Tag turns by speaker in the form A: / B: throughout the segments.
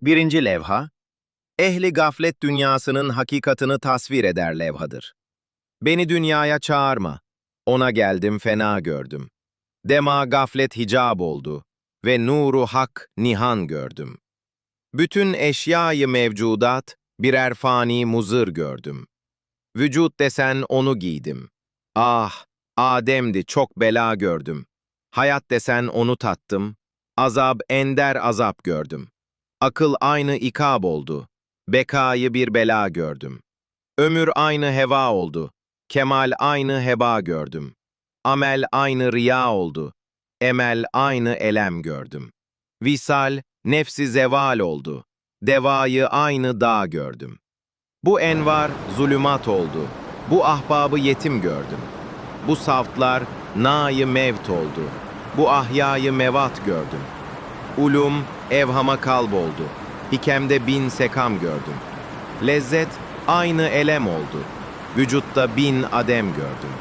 A: Birinci levha, ehli gaflet dünyasının hakikatını tasvir eder levhadır. Beni dünyaya çağırma, ona geldim fena gördüm. Dema gaflet hicab oldu ve nuru hak nihan gördüm. Bütün eşyayı mevcudat birer fani muzır gördüm. Vücut desen onu giydim. Ah, Adem'di çok bela gördüm. Hayat desen onu tattım. Azap ender azap gördüm. Akıl aynı ikab oldu. Bekayı bir bela gördüm. Ömür aynı heva oldu. Kemal aynı heba gördüm. Amel aynı riya oldu. Emel aynı elem gördüm. Visal, nefsi zeval oldu. Devayı aynı dağ gördüm. Bu envar zulümat oldu. Bu ahbabı yetim gördüm. Bu savtlar nâ-yı mevt oldu. Bu ahyayı mevat gördüm. Ulum evhama kalb oldu. Hikemde bin sekam gördüm. Lezzet aynı elem oldu. Vücutta bin adem gördüm.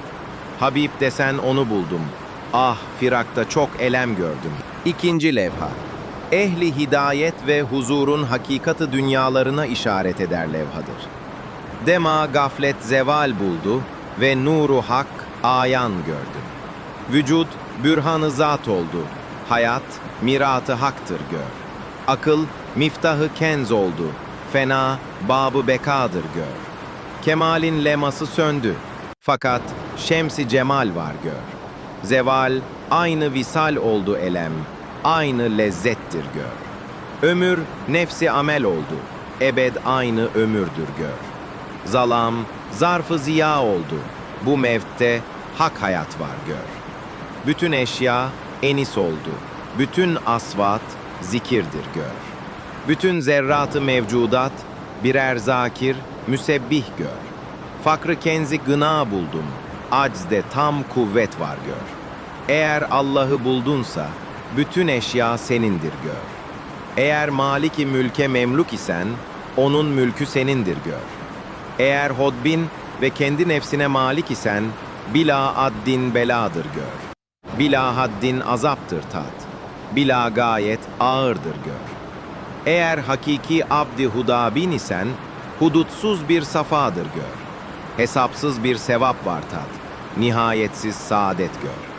A: Habib desen onu buldum. Ah firakta çok elem gördüm. İkinci levha. Ehli hidayet ve huzurun hakikati dünyalarına işaret eder levhadır. Dema gaflet zeval buldu ve nuru hak ayan gördüm. Vücut bürhan-ı zat oldu. Hayat mirat-ı haktır gör. Akıl miftahı kenz oldu. Fena bab-ı bekadır gör. Kemalin leması söndü. Fakat şems-i cemal var gör. Zeval aynı visal oldu elem. Aynı lezzettir gör. Ömür nefsi amel oldu. Ebed aynı ömürdür gör. Zalam zarf-ı ziya oldu. Bu mevtte hak hayat var gör. Bütün eşya enis oldu. Bütün asvat zikirdir gör. Bütün zerratı mevcudat birer zakir müsebbih gör. Fakrı kenzi gına buldum. Aczde tam kuvvet var gör. Eğer Allah'ı buldunsa bütün eşya senindir gör. Eğer maliki mülke memluk isen onun mülkü senindir gör. Eğer hodbin ve kendi nefsine malik isen bila addin beladır gör. Bila haddin azaptır tat. Bila gayet ağırdır gör. Eğer hakiki abdi hudabin isen hudutsuz bir safadır gör. Hesapsız bir sevap var tat. Nihayetsiz saadet gör.